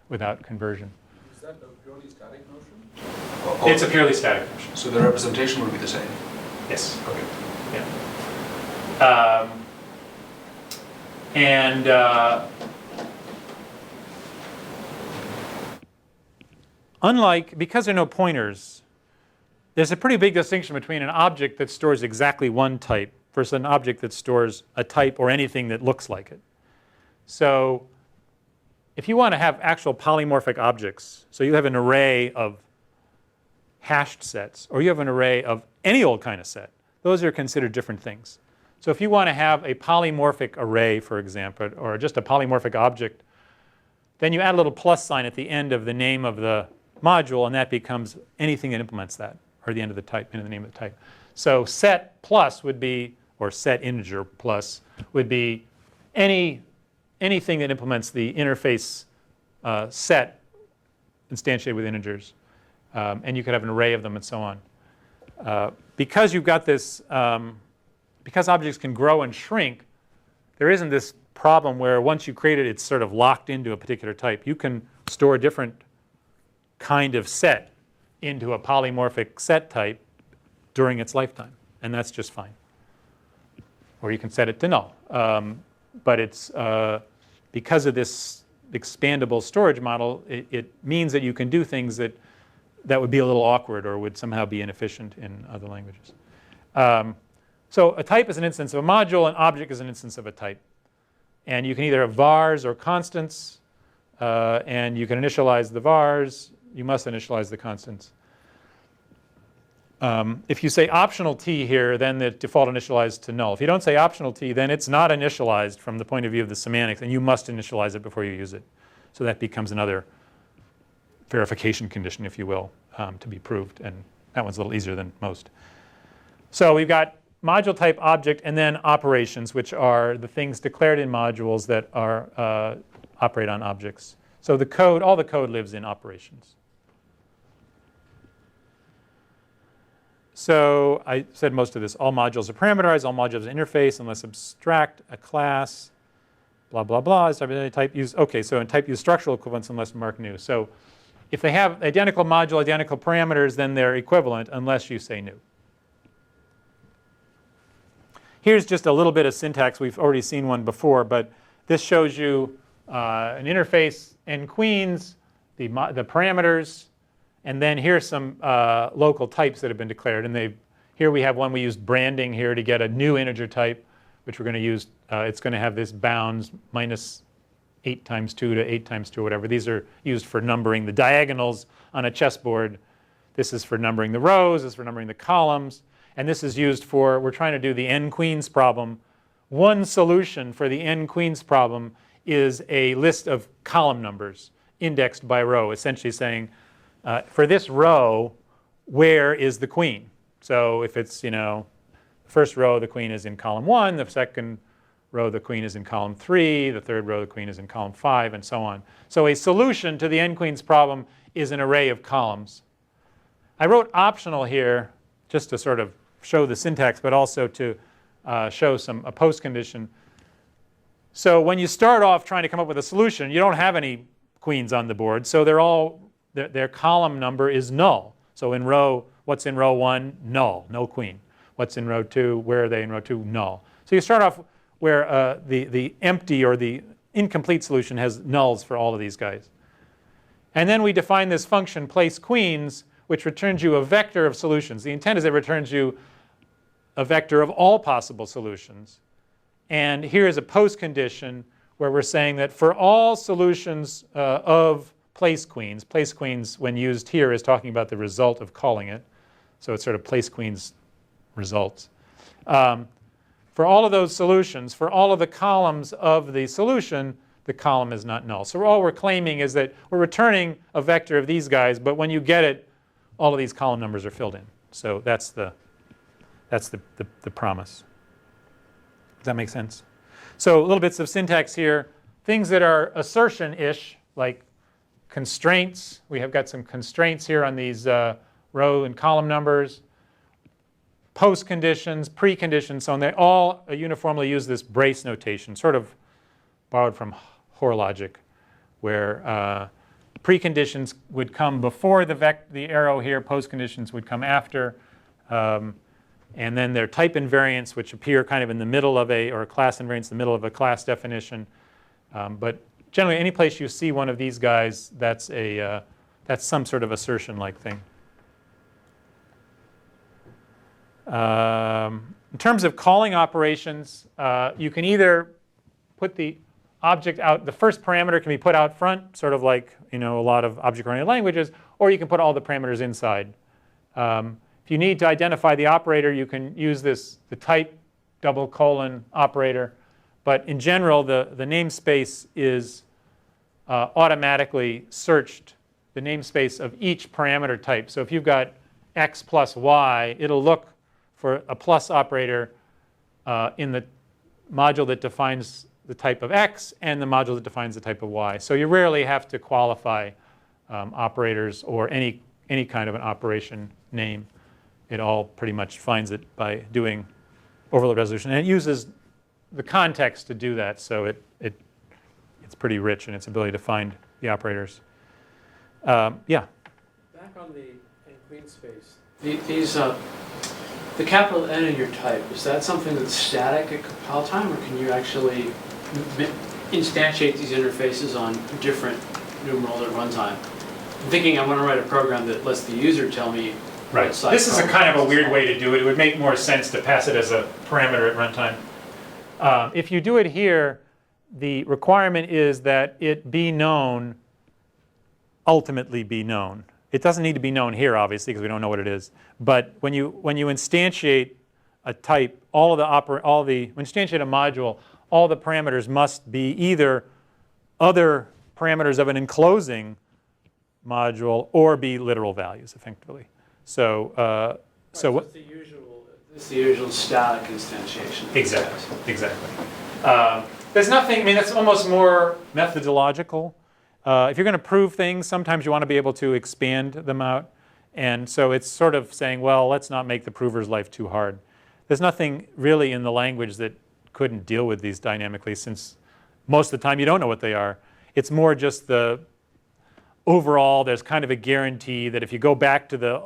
without conversion. Is that a purely static notion? It's a purely static notion. So the representation will be the same? Yes. Okay. Yeah. Because there are no pointers, there's a pretty big distinction between an object that stores exactly one type versus an object that stores a type or anything that looks like it. So if you want to have actual polymorphic objects, so you have an array of hashed sets, or you have an array of any old kind of set, those are considered different things. So if you want to have a polymorphic array, for example, or just a polymorphic object, then you add a little plus sign at the end of the name of the module, and that becomes anything that implements that, or the end of the type, into the name of the type. So set plus would be, or set integer plus would be anything that implements the interface set instantiated with integers. And you could have an array of them and so on. Because you've got this, because objects can grow and shrink, there isn't this problem where once you create it, it's sort of locked into a particular type. You can store a different kind of set into a polymorphic set type during its lifetime, and that's just fine. Or you can set it to null. But it's because of this expandable storage model, it means that you can do things that would be a little awkward or would somehow be inefficient in other languages. So a type is an instance of a module, an object is an instance of a type. And you can either have vars or constants, and you can initialize the vars. You must initialize the constants. If you say optional t here, then the default initialized to null. If you don't say optional t, then it's not initialized from the point of view of the semantics, and you must initialize it before you use it. So that becomes another verification condition, if you will, to be proved. And that one's a little easier than most. So we've got module type object and then operations, which are the things declared in modules that are operate on objects. So the code, all the code lives in operations. So I said most of this. All modules are parameterized. All modules are interface unless abstract, a class, blah, blah, blah. Is type use. OK, so in type use structural equivalence unless marked new. So if they have identical module, identical parameters, then they're equivalent unless you say new. Here's just a little bit of syntax. We've already seen one before, but this shows you an interface n queens, the parameters, and then here's some local types that have been declared. And here we have one. We used branding here to get a new integer type, which we're going to use. It's going to have this bounds minus 8 times 2 to 8 times 2 or whatever. These are used for numbering the diagonals on a chessboard. This is for numbering the rows. This is for numbering the columns. And this is used for, we're trying to do the n queens problem. One solution for the n queens problem is a list of column numbers indexed by row, essentially saying, for this row, where is the queen? So if it's, the first row, the queen is in column 1. The second row, the queen is in column 3. The third row, the queen is in column 5, and so on. So a solution to the n queens problem is an array of columns. I wrote optional here just to sort of show the syntax, but also to show a post condition. So when you start off trying to come up with a solution, you don't have any queens on the board. So their column number is null. So in what's in row 1? Null, no queen. What's in row 2? Where are they in row 2? Null. So you start off where the empty or the incomplete solution has nulls for all of these guys. And then we define this function place queens, which returns you a vector of solutions. The intent is it returns you a vector of all possible solutions. And here is a post condition where we're saying that for all solutions of place queens when used here is talking about the result of calling it. So it's sort of place queens results. For all of those solutions, for all of the columns of the solution, the column is not null. So all we're claiming is that we're returning a vector of these guys, but when you get it, all of these column numbers are filled in. So that's the promise. Does that make sense? So little bits of syntax here. Things that are assertion-ish, like constraints. We have got some constraints here on these row and column numbers. Post conditions, preconditions, so on. They all uniformly use this brace notation, sort of borrowed from Hoare logic, where preconditions would come before the arrow here, post conditions would come after. And then there are type invariants, which appear kind of in the middle of or class invariants in the middle of a class definition. But generally, any place you see one of these guys, that's some sort of assertion-like thing. In terms of calling operations, you can either put the object out, the first parameter can be put out front, sort of like a lot of object-oriented languages, or you can put all the parameters inside. If you need to identify the operator, you can use the type : operator. But in general, the namespace is automatically searched, the namespace of each parameter type. So if you've got x plus y, it'll look for a plus operator in the module that defines the type of x and the module that defines the type of y. So you rarely have to qualify operators or any kind of an operation name. It all pretty much finds it by doing overload resolution. And it uses the context to do that, so it's pretty rich in its ability to find the operators. Yeah? Back on the queen space, the capital N in your type, is that something that's static at compile time, or can you actually instantiate these interfaces on different numerals at runtime? I'm thinking I want to write a program that lets the user tell me. Right. This is a kind of a weird way to do it. It would make more sense to pass it as a parameter at runtime. If you do it here, the requirement is that it be known, ultimately be known. It doesn't need to be known here, obviously, because we don't know what it is. But when you instantiate a type, when you instantiate a module, all the parameters must be either other parameters of an enclosing module or be literal values, effectively. So, It's the usual static instantiation. Exactly. There's nothing. That's almost more methodological. If you're going to prove things, sometimes you want to be able to expand them out. And so it's sort of saying, well, let's not make the prover's life too hard. There's nothing really in the language that couldn't deal with these dynamically, since most of the time you don't know what they are. It's more just the overall, there's kind of a guarantee that if you go back to the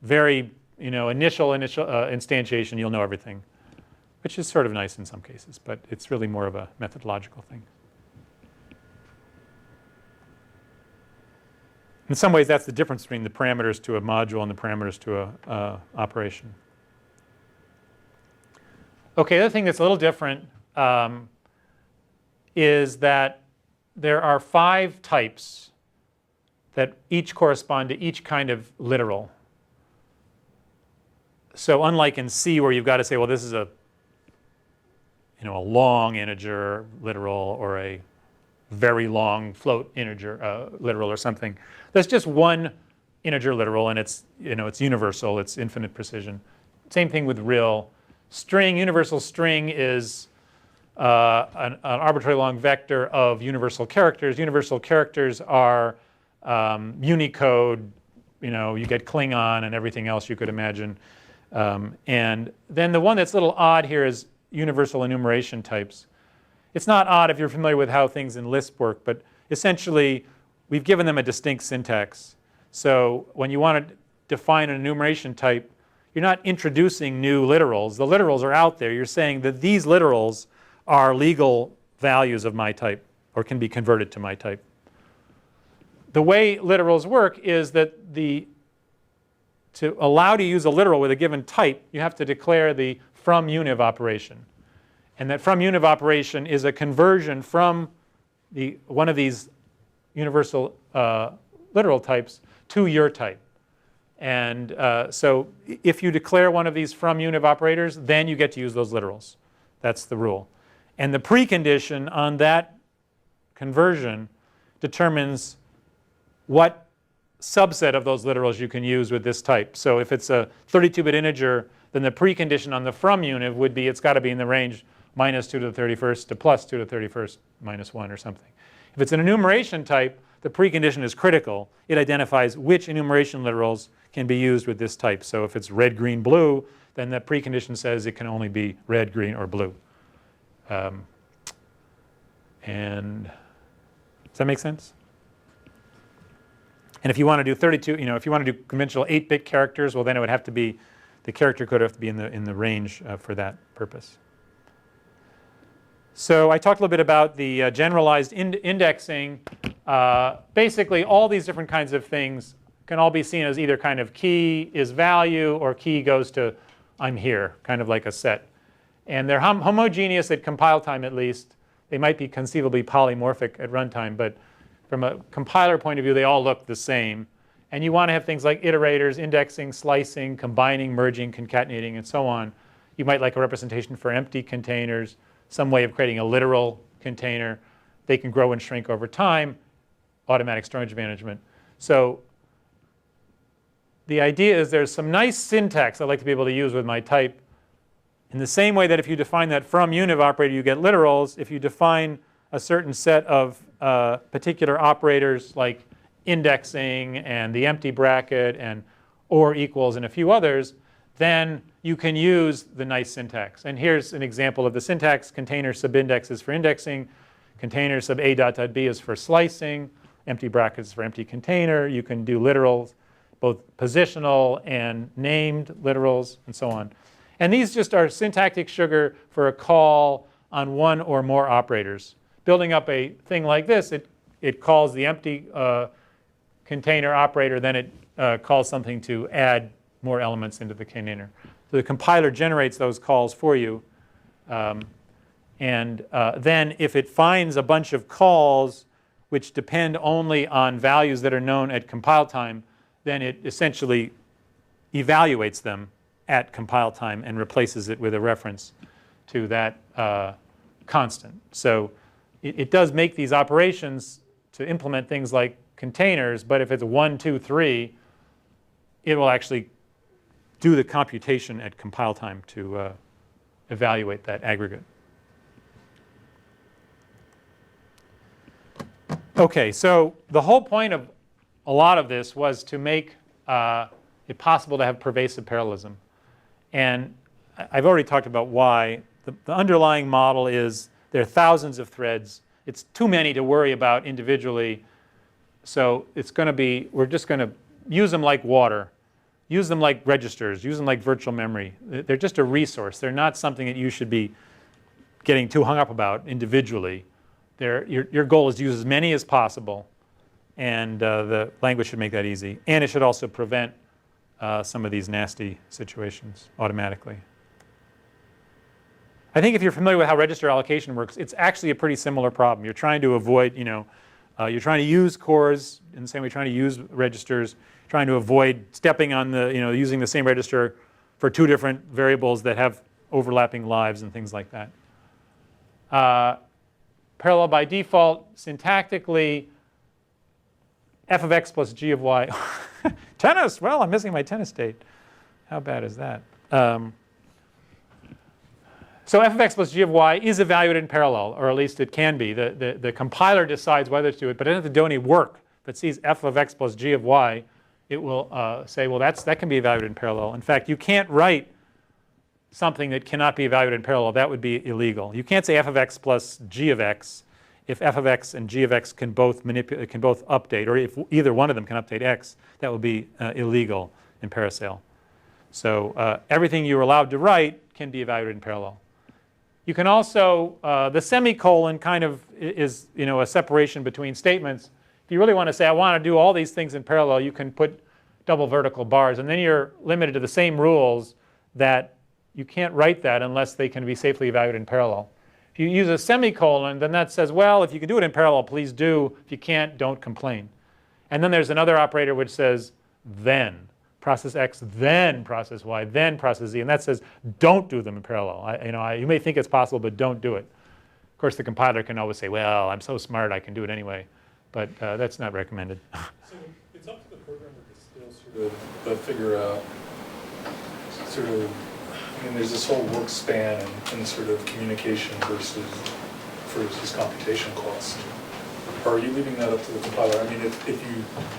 very initial instantiation, you'll know everything, which is sort of nice in some cases, but it's really more of a methodological thing. In some ways, that's the difference between the parameters to a module and the parameters to a operation. Okay, the other thing that's a little different is that there are 5 types that each correspond to each kind of literal. So unlike in C, where you've got to say, well, this is a long integer literal or a very long float integer literal or something, there's just one integer literal, and it's universal, it's infinite precision. Same thing with real. String, universal string is an arbitrarily long vector of universal characters. Universal characters are Unicode. You get Klingon and everything else you could imagine. And then the one that's a little odd here is universal enumeration types. It's not odd if you're familiar with how things in Lisp work, but essentially we've given them a distinct syntax. So when you want to define an enumeration type, you're not introducing new literals. The literals are out there. You're saying that these literals are legal values of my type or can be converted to my type. The way literals work is that to allow to use a literal with a given type, you have to declare the from univ operation. And that from univ operation is a conversion from one of these universal literal types to your type. And so if you declare one of these from univ operators, then you get to use those literals. That's the rule. And the precondition on that conversion determines what subset of those literals you can use with this type. So if it's a 32-bit integer, then the precondition on the from univ would be it's got to be in the range -2 to the 31st to +2 to the 31st minus 1 or something. If it's an enumeration type, the precondition is critical. It identifies which enumeration literals can be used with this type. So if it's red, green, blue, then the precondition says it can only be red, green, or blue. And does that make sense? And if you want to do 32, if you want to do conventional 8-bit characters, well, then it would have to be, the character code would have to be in the range for that purpose. So I talked a little bit about the generalized indexing. Basically, all these different kinds of things can all be seen as either kind of key is value or key goes to I'm here, kind of like a set. And they're homogeneous at compile time at least. They might be conceivably polymorphic at runtime, but from a compiler point of view, they all look the same. And you want to have things like iterators, indexing, slicing, combining, merging, concatenating, and so on. You might like a representation for empty containers, some way of creating a literal container. They can grow and shrink over time, automatic storage management. So the idea is there's some nice syntax I'd like to be able to use with my type. In the same way that if you define that from univ operator, you get literals. If you define a certain set of particular operators like indexing and the empty bracket and or equals and a few others, then you can use the nice syntax. And here's an example of the syntax. Container subindex is for indexing. Container sub a dot dot b is for slicing. Empty brackets for empty container. You can do literals, both positional and named literals, and so on. And these just are syntactic sugar for a call on one or more operators. Building up a thing like this, it calls the empty container operator, then it calls something to add more elements into the container. So the compiler generates those calls for you. And then if it finds a bunch of calls which depend only on values that are known at compile time, then it essentially evaluates them at compile time and replaces it with a reference to that constant. So it does make these operations to implement things like containers, but if it's 1, 2, 3, it will actually do the computation at compile time to evaluate that aggregate. Okay, so the whole point of a lot of this was to make it possible to have pervasive parallelism. And I've already talked about why. The underlying model is there are thousands of threads. It's too many to worry about individually. So it's going to be, we're just going to use them like water. Use them like registers. Use them like virtual memory. They're just a resource. They're not something that you should be getting too hung up about individually. Your goal is to use as many as possible. And the language should make that easy. And it should also prevent some of these nasty situations automatically. I think if you're familiar with how register allocation works, it's actually a pretty similar problem. You're trying to avoid, you're trying to use cores in the same way you're trying to use registers, trying to avoid stepping on the, using the same register for two different variables that have overlapping lives and things like that. Parallel by default, syntactically, f of x plus g of y. Tennis, well, I'm missing my tennis state. How bad is that? So f of x plus g of y is evaluated in parallel, or at least it can be. The compiler decides whether to do it, but it doesn't have to do any work. If it sees f of x plus g of y, it will say, well, that can be evaluated in parallel. In fact, you can't write something that cannot be evaluated in parallel. That would be illegal. You can't say f of x plus g of x if f of x and g of x can both update, or if either one of them can update x. That would be illegal in Paracel. So everything you're allowed to write can be evaluated in parallel. You can also, the semicolon kind of is, a separation between statements. If you really want to say, I want to do all these things in parallel, you can put double vertical bars, and then you're limited to the same rules that you can't write that unless they can be safely evaluated in parallel. If you use a semicolon, then that says, well, if you can do it in parallel, please do. If you can't, don't complain. And then there's another operator which says, then. Process X, then process Y, then process Z. And that says, don't do them in parallel. You may think it's possible, but don't do it. Of course, the compiler can always say, well, I'm so smart, I can do it anyway. But that's not recommended. So it's up to the programmer to still sort of figure out, there's this whole work span and sort of communication versus computation cost. Or are you leaving that up to the compiler? I mean, if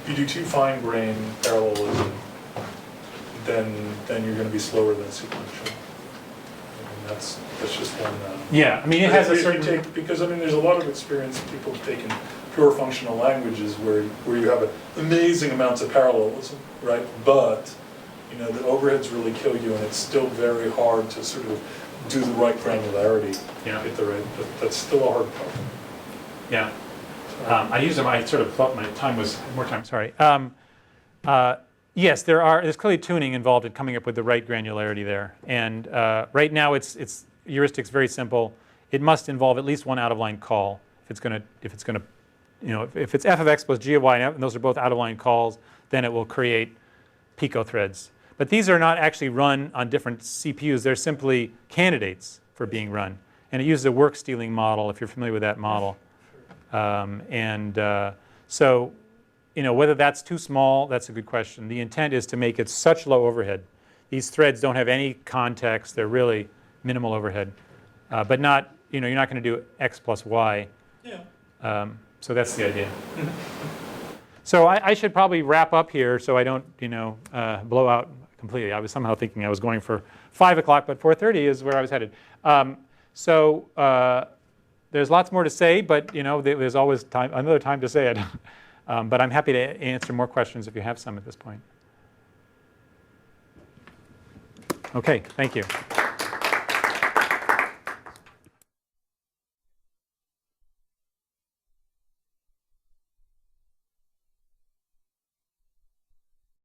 you do too fine-grained parallelism, then you're going to be slower than sequential. That's just one. Yeah, I mean, it has a certain. Because there's a lot of experience people have taken pure functional languages where you have amazing amounts of parallelism, right? But the overheads really kill you, and it's still very hard to sort of do the right granularity. Yeah. Get the right. But that's still a hard problem. Yeah. I sort of thought my time was more time. Sorry. Yes, there's clearly tuning involved in coming up with the right granularity there. And right now, it's heuristic's very simple. It must involve at least one out-of-line call. If it's f of x plus g of y, and those are both out-of-line calls, then it will create pico threads. But these are not actually run on different CPUs. They're simply candidates for being run. And it uses a work stealing model, if you're familiar with that model. So, whether that's too small, that's a good question. The intent is to make it such low overhead. These threads don't have any context. They're really minimal overhead. But not, you're not going to do x plus y. Yeah. So that's the idea. So I should probably wrap up here so I don't, blow out completely. I was somehow thinking I was going for 5 o'clock, but 4:30 is where I was headed. There's lots more to say, but there's always another time to say it. But I'm happy to answer more questions if you have some at this point. Okay, thank you.